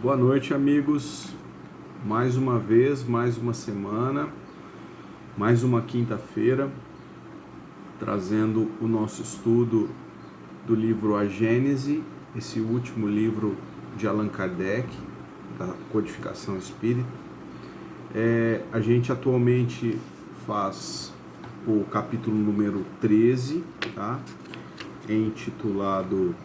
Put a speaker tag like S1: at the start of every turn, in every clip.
S1: Boa noite, amigos. Mais uma vez, mais uma semana, mais uma quinta-feira, trazendo o nosso estudo do livro A Gênese, esse último livro de Allan Kardec, da Codificação Espírita. A gente atualmente faz o capítulo número 13, tá? Intitulado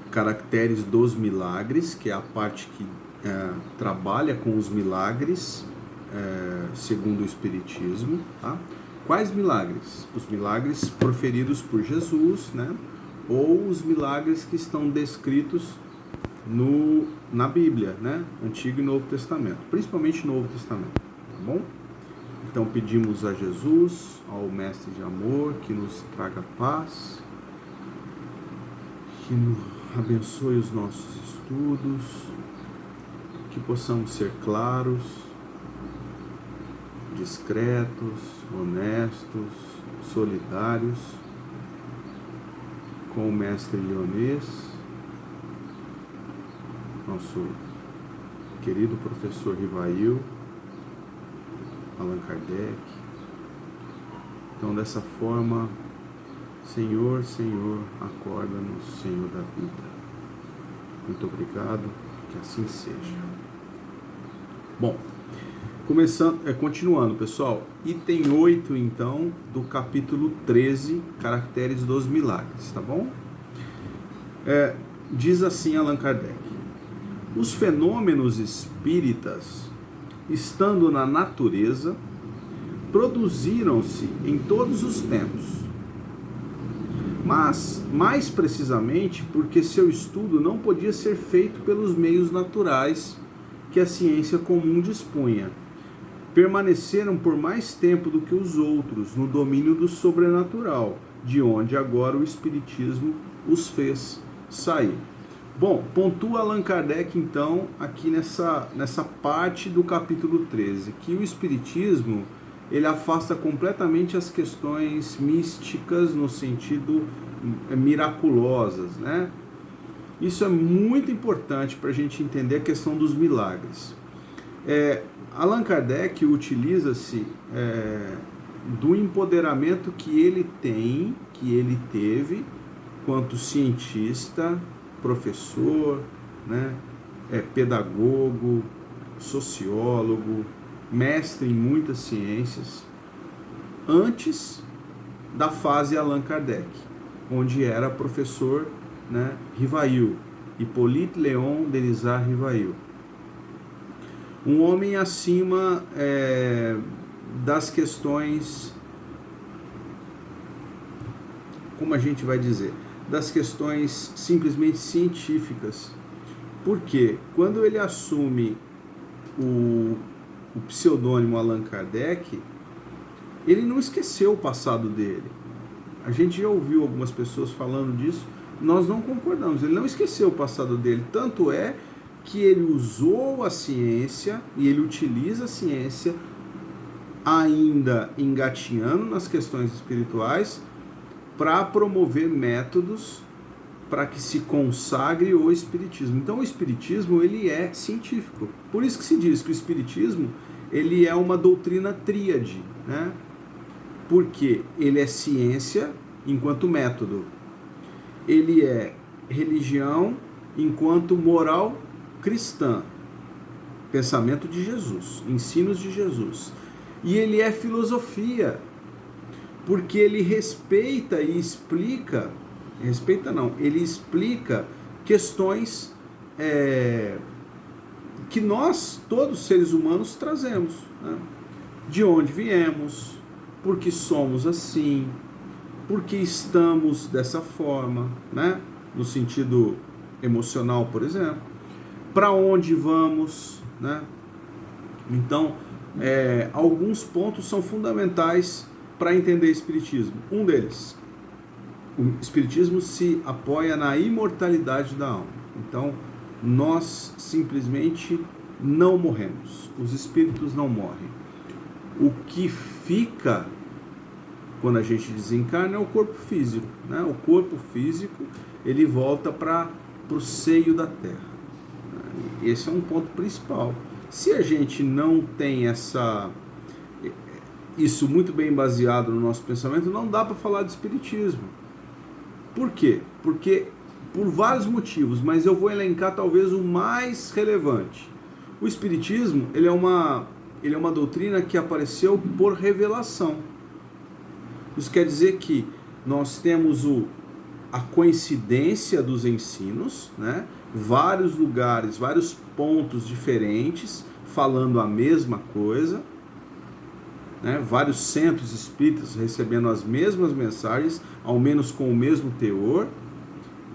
S1: Caracteres dos Milagres, que é a parte que trabalha com os milagres segundo o Espiritismo. Tá? Quais milagres? Os milagres proferidos por Jesus, né? Ou os milagres que estão descritos na Bíblia, né? Antigo e Novo Testamento, principalmente Novo Testamento, tá bom? Então pedimos a Jesus, ao Mestre de Amor, que nos traga paz, que nos abençoe os nossos estudos, que possamos ser claros, discretos, honestos, solidários com o Mestre Leonês, nosso querido professor Rivail, Allan Kardec. Então, dessa forma, Senhor, Senhor, acorda-nos, Senhor da vida. Muito obrigado, que assim seja. Bom, continuando, pessoal, item 8, então, do capítulo 13, Caracteres dos Milagres, tá bom? Diz assim Allan Kardec: os fenômenos espíritas, estando na natureza, produziram-se em todos os tempos, mas, mais precisamente, porque seu estudo não podia ser feito pelos meios naturais que a ciência comum dispunha, permaneceram por mais tempo do que os outros no domínio do sobrenatural, de onde agora o Espiritismo os fez sair. Bom, pontua Allan Kardec, então, aqui nessa parte do capítulo 13, que o Espiritismo ele afasta completamente as questões místicas no sentido miraculosas, né? Isso é muito importante para a gente entender a questão dos milagres. Allan Kardec utiliza-se do empoderamento que ele tem, que ele teve, quanto cientista, professor, né? Pedagogo, sociólogo, mestre em muitas ciências, antes da fase Allan Kardec, onde era professor, né, Rivail, Hippolyte Léon Denisard Rivail. Um homem acima das questões, como a gente vai dizer, das questões simplesmente científicas. Porque quando ele assume o pseudônimo Allan Kardec, ele não esqueceu o passado dele. A gente já ouviu algumas pessoas falando disso, nós não concordamos. Ele não esqueceu o passado dele, tanto é que ele usou a ciência e ele utiliza a ciência ainda engatinhando nas questões espirituais para promover métodos para que se consagre o Espiritismo. Então o Espiritismo ele é científico. Por isso que se diz que o Espiritismo ele é uma doutrina tríade, né? Porque ele é ciência enquanto método, ele é religião enquanto moral cristã, pensamento de Jesus, ensinos de Jesus, e ele é filosofia, porque ele respeita e explica, ele explica questões que nós, todos seres humanos, trazemos, né? De onde viemos, por que somos assim, por que estamos dessa forma, né? No sentido emocional, por exemplo, para onde vamos, né? Então, alguns pontos são fundamentais para entender o Espiritismo. Um deles, o Espiritismo se apoia na imortalidade da alma. Então, nós simplesmente não morremos. Os espíritos não morrem. O que fica quando a gente desencarna é o corpo físico, né? O corpo físico ele volta para para o seio da terra. Esse é um ponto principal. Se a gente não tem isso muito bem baseado no nosso pensamento, não dá para falar de espiritismo. Por quê? Porque por vários motivos, mas eu vou elencar talvez o mais relevante. O espiritismo, ele é uma doutrina que apareceu por revelação. Isso quer dizer que nós temos a coincidência dos ensinos, né? Vários lugares, vários pontos diferentes falando a mesma coisa, né? Vários centros espíritas recebendo as mesmas mensagens, ao menos com o mesmo teor,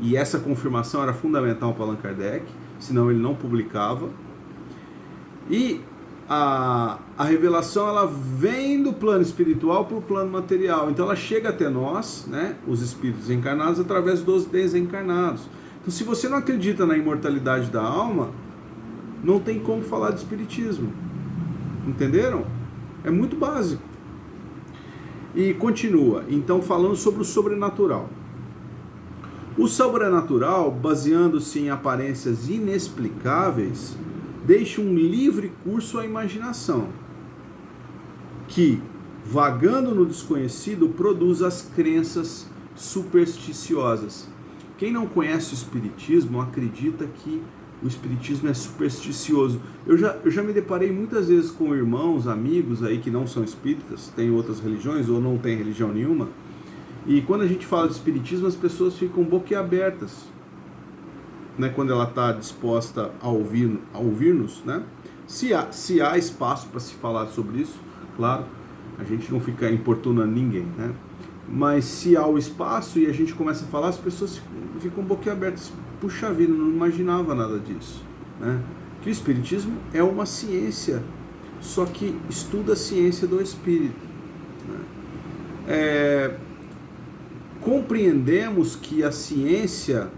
S1: e essa confirmação era fundamental para Allan Kardec, senão ele não publicava. E a revelação, ela vem do plano espiritual para o plano material, então ela chega até nós, né, os espíritos encarnados, através dos desencarnados. Então, se você não acredita na imortalidade da alma, não tem como falar de espiritismo. Entenderam? É muito básico. E continua, então, falando sobre o sobrenatural. O sobrenatural, baseando-se em aparências inexplicáveis, deixa um livre curso à imaginação, que, vagando no desconhecido, produz as crenças supersticiosas. Quem não conhece o espiritismo acredita que o espiritismo é supersticioso. Eu já me deparei muitas vezes com irmãos, amigos aí que não são espíritas, têm outras religiões ou não têm religião nenhuma, e quando a gente fala de espiritismo, as pessoas ficam boquiabertas, né, quando ela está disposta a ouvir-nos, né? Se há espaço para se falar sobre isso, claro, a gente não fica importunando ninguém, né? Mas se há o espaço e a gente começa a falar, as pessoas ficam boquiabertas. Puxa vida, não imaginava nada disso, né? Que o espiritismo é uma ciência, só que estuda a ciência do espírito, né? Compreendemos que a ciência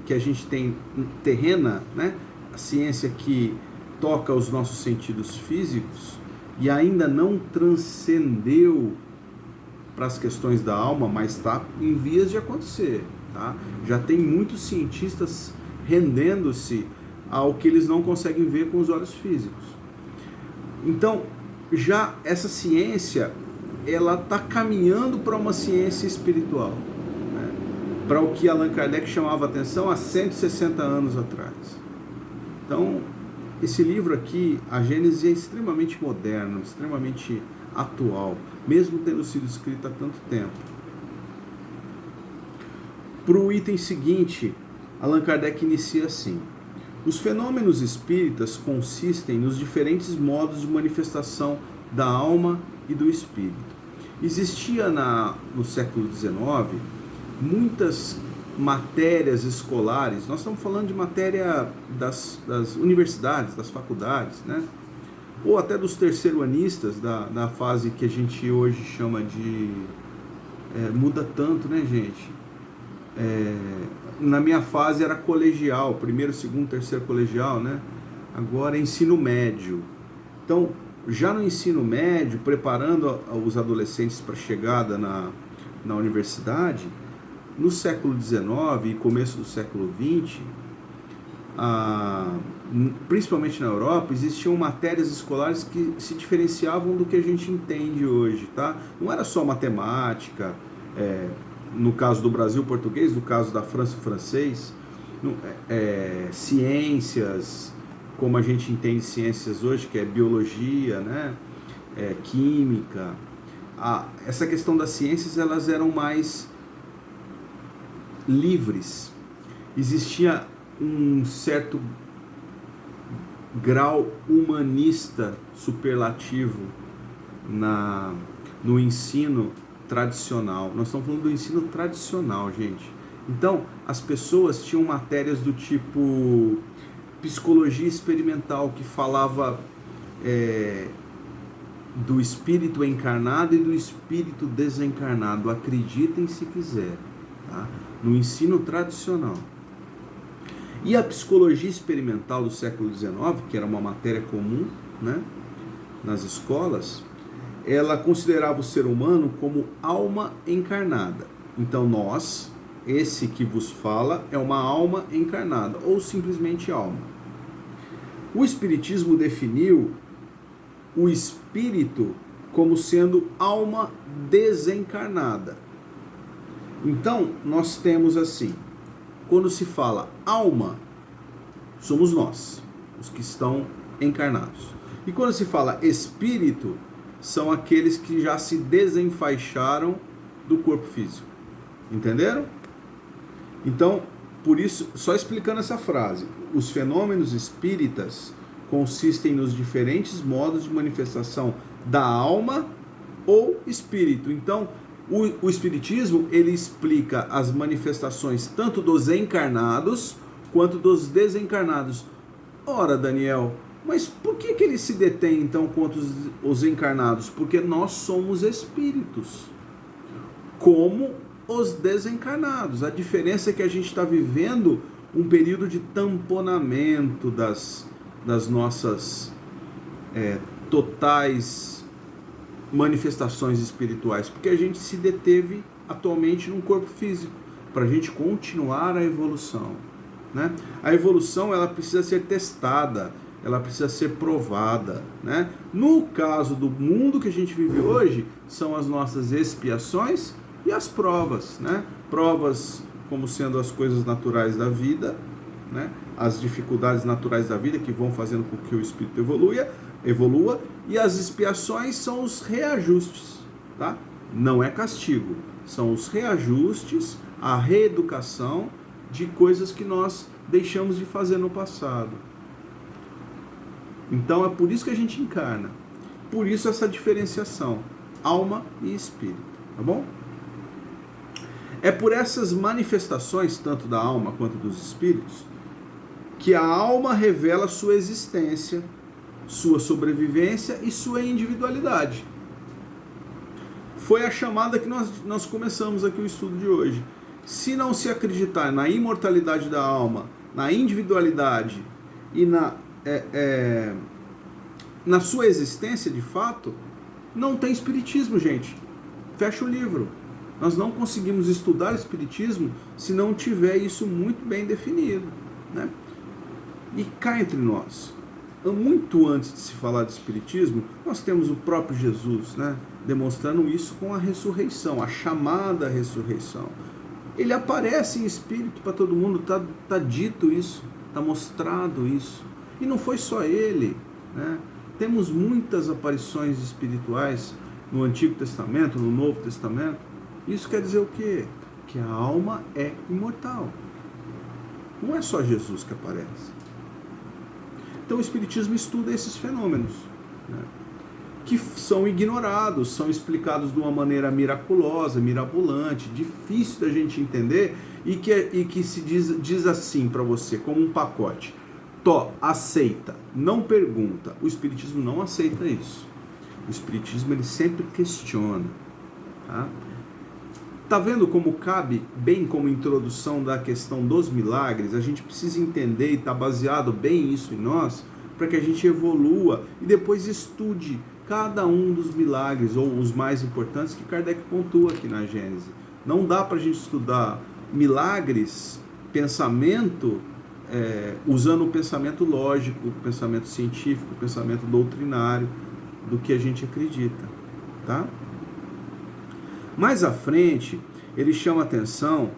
S1: que a gente tem terrena, né? A ciência que toca os nossos sentidos físicos e ainda não transcendeu para as questões da alma, mas está em vias de acontecer, tá? Já tem muitos cientistas rendendo-se ao que eles não conseguem ver com os olhos físicos. Então, já essa ciência, ela está caminhando para uma ciência espiritual, né? Para o que Allan Kardec chamava atenção há 160 anos atrás. Então, esse livro aqui, a Gênese, é extremamente moderno, extremamente atual, mesmo tendo sido escrito há tanto tempo. Para o item seguinte, Allan Kardec inicia assim: os fenômenos espíritas consistem nos diferentes modos de manifestação da alma e do espírito. Existia no século XIX muitas matérias escolares, nós estamos falando de matéria das universidades, das faculdades, né? Ou até dos terceiranistas da fase que a gente hoje chama de... muda tanto, né, gente? Na minha fase era colegial, primeiro, segundo, terceiro colegial, né? Agora é ensino médio. Então, já no ensino médio, preparando os adolescentes para a chegada na universidade, no século XIX e começo do século XX, principalmente na Europa, existiam matérias escolares que se diferenciavam do que a gente entende hoje, tá? Não era só matemática, no caso do Brasil, português, no caso da França, francês, ciências, como a gente entende ciências hoje, que é biologia, né? Química. Essa questão das ciências, elas eram mais livres. Existia um certo grau humanista superlativo no ensino tradicional. Nós estamos falando do ensino tradicional, gente. Então, as pessoas tinham matérias do tipo psicologia experimental, que falava do espírito encarnado e do espírito desencarnado. Acreditem se quiser, tá? No ensino tradicional. E a psicologia experimental do século XIX, que era uma matéria comum, né, nas escolas, ela considerava o ser humano como alma encarnada. Então nós, esse que vos fala é uma alma encarnada, ou simplesmente alma. O Espiritismo definiu o espírito como sendo alma desencarnada. Então, nós temos assim, quando se fala alma, somos nós, os que estão encarnados. E quando se fala espírito, são aqueles que já se desenfaixaram do corpo físico. Entenderam? Então, por isso, só explicando essa frase, os fenômenos espíritas consistem nos diferentes modos de manifestação da alma ou espírito. Então, o espiritismo, ele explica as manifestações tanto dos encarnados quanto dos desencarnados. Ora, Daniel, mas por que ele se detém então contra os encarnados? Porque nós somos espíritos, como os desencarnados. A diferença é que a gente está vivendo um período de tamponamento das nossas totais manifestações espirituais, porque a gente se deteve atualmente num corpo físico, para a gente continuar a evolução, né? A evolução, ela precisa ser testada, ela precisa ser provada, né? No caso do mundo que a gente vive hoje, são as nossas expiações e as provas, né? Provas como sendo as coisas naturais da vida, né? As dificuldades naturais da vida que vão fazendo com que o espírito evolua, e as expiações são os reajustes, tá? Não é castigo, são os reajustes, a reeducação de coisas que nós deixamos de fazer no passado. Então é por isso que a gente encarna, por isso essa diferenciação, alma e espírito, tá bom? É por essas manifestações, tanto da alma quanto dos espíritos, que a alma revela sua existência, sua sobrevivência e sua individualidade. Foi a chamada que nós começamos aqui o estudo de hoje. Se não se acreditar na imortalidade da alma, na individualidade e na sua existência de fato, não tem espiritismo, gente. Fecha o livro. Nós não conseguimos estudar espiritismo se não tiver isso muito bem definido, né? E cá entre nós, muito antes de se falar de espiritismo, nós temos o próprio Jesus, né, demonstrando isso com a ressurreição, a chamada ressurreição. Ele aparece em espírito para todo mundo, tá dito isso, tá mostrado isso. E não foi só ele, né? Temos muitas aparições espirituais no Antigo Testamento, no Novo Testamento. Isso quer dizer o quê? Que a alma é imortal. Não é só Jesus que aparece. Então o Espiritismo estuda esses fenômenos, né, que são ignorados, são explicados de uma maneira miraculosa, mirabolante, difícil da gente entender, e que se diz assim para você, como um pacote. Aceita, não pergunta. O Espiritismo não aceita isso. O Espiritismo, ele sempre questiona. Tá vendo como cabe, bem como introdução da questão dos milagres, a gente precisa entender e tá baseado bem isso em nós, para que a gente evolua e depois estude cada um dos milagres, ou os mais importantes que Kardec pontua aqui na Gênese. Não dá para a gente estudar milagres, pensamento, usando o pensamento lógico, o pensamento científico, o pensamento doutrinário do que a gente acredita, tá? Mais à frente, ele chama atenção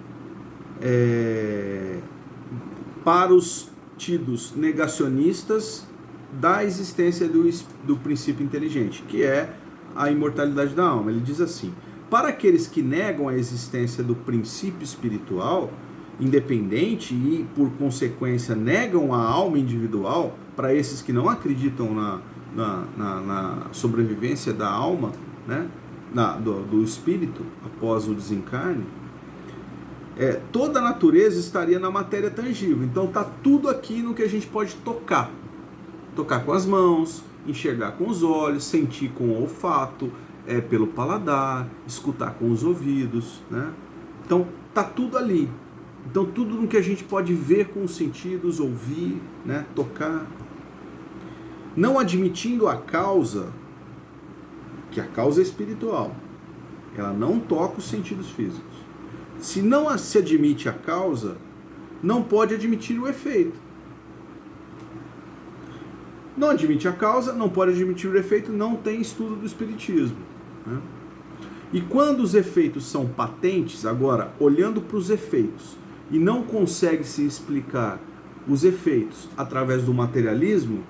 S1: para os tidos negacionistas da existência do princípio inteligente, que é a imortalidade da alma. Ele diz assim: para aqueles que negam a existência do princípio espiritual independente e, por consequência, negam a alma individual, para esses que não acreditam na sobrevivência da alma, né, do espírito após o desencarne, toda a natureza estaria na matéria tangível. Então está tudo aqui no que a gente pode tocar com as mãos, enxergar com os olhos, sentir com o olfato, pelo paladar, escutar com os ouvidos, né? Então está tudo ali. Então tudo no que a gente pode ver com os sentidos, ouvir, né, tocar, não admitindo a causa, que a causa é espiritual, ela não toca os sentidos físicos. Se não se admite a causa, não pode admitir o efeito. Não admite a causa, não pode admitir o efeito, não tem estudo do espiritismo, né? E quando os efeitos são patentes, agora, olhando para os efeitos, e não consegue se explicar os efeitos através do materialismo,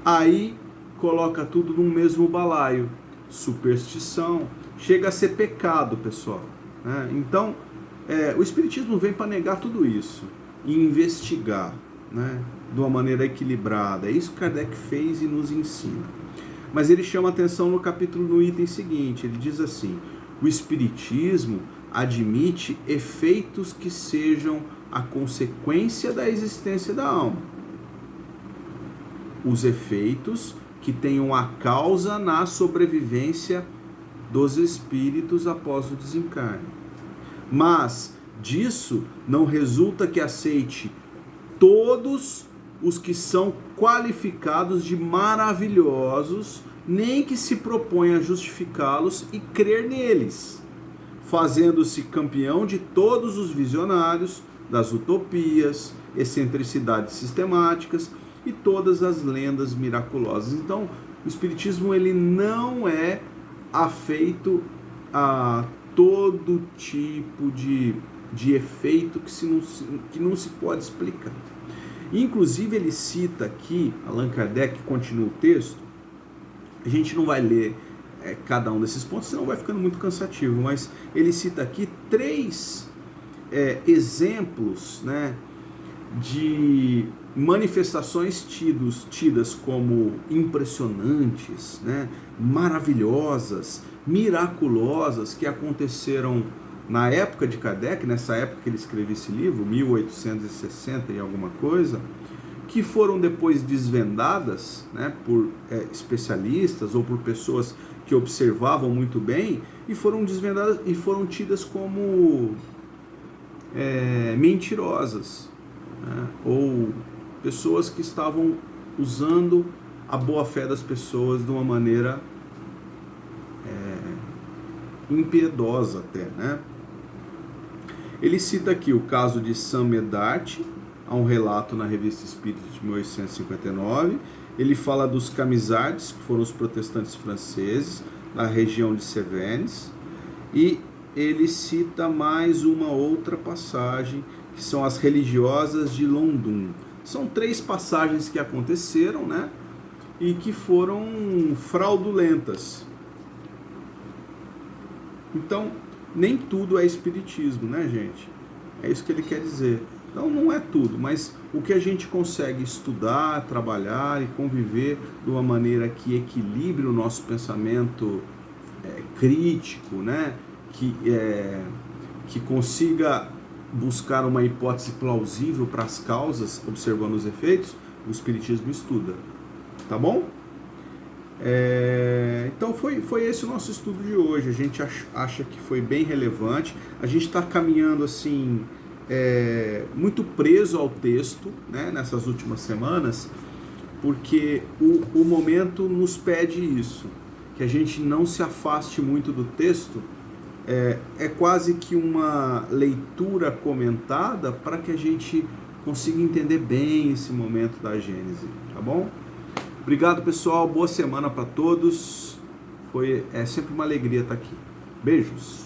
S1: aí coloca tudo no mesmo balaio. Superstição, chega a ser pecado, pessoal, né? Então, o espiritismo vem para negar tudo isso e investigar, né, de uma maneira equilibrada. É isso que Kardec fez e nos ensina. Mas ele chama atenção no item seguinte, ele diz assim: o espiritismo admite efeitos que sejam a consequência da existência da alma. Os efeitos que tenham a causa na sobrevivência dos espíritos após o desencarne. Mas disso não resulta que aceite todos os que são qualificados de maravilhosos, nem que se proponha a justificá-los e crer neles, fazendo-se campeão de todos os visionários, das utopias, excentricidades sistemáticas e todas as lendas miraculosas. Então, o espiritismo ele não é afeito a todo tipo de efeito que não se pode explicar. Inclusive ele cita aqui, Allan Kardec continua o texto, a gente não vai ler cada um desses pontos, senão vai ficando muito cansativo, mas ele cita aqui 3 exemplos, né, de manifestações tidas como impressionantes, né, maravilhosas, miraculosas, que aconteceram na época de Kardec, nessa época que ele escreveu esse livro, 1860 e alguma coisa, que foram depois desvendadas, né, por especialistas ou por pessoas que observavam muito bem, e foram desvendadas e foram tidas como mentirosas, né, ou pessoas que estavam usando a boa-fé das pessoas de uma maneira impiedosa até, né? Ele cita aqui o caso de Saint Médard, há um relato na Revista Espírita de 1859. Ele fala dos Camisards, que foram os protestantes franceses, na região de Cevennes. E ele cita mais uma outra passagem, que são as religiosas de London. São 3 passagens que aconteceram, né? E que foram fraudulentas. Então, nem tudo é espiritismo, né, gente? É isso que ele quer dizer. Então, não é tudo, mas o que a gente consegue estudar, trabalhar e conviver de uma maneira que equilibre o nosso pensamento crítico, né? Que consiga buscar uma hipótese plausível para as causas, observando os efeitos, o espiritismo estuda. Tá bom? Então foi esse o nosso estudo de hoje. A gente acha que foi bem relevante. A gente está caminhando assim, muito preso ao texto, né, nessas últimas semanas, porque o momento nos pede isso, que a gente não se afaste muito do texto. É quase que uma leitura comentada para que a gente consiga entender bem esse momento da Gênese, tá bom? Obrigado, pessoal. Boa semana para todos. É sempre uma alegria estar aqui. Beijos.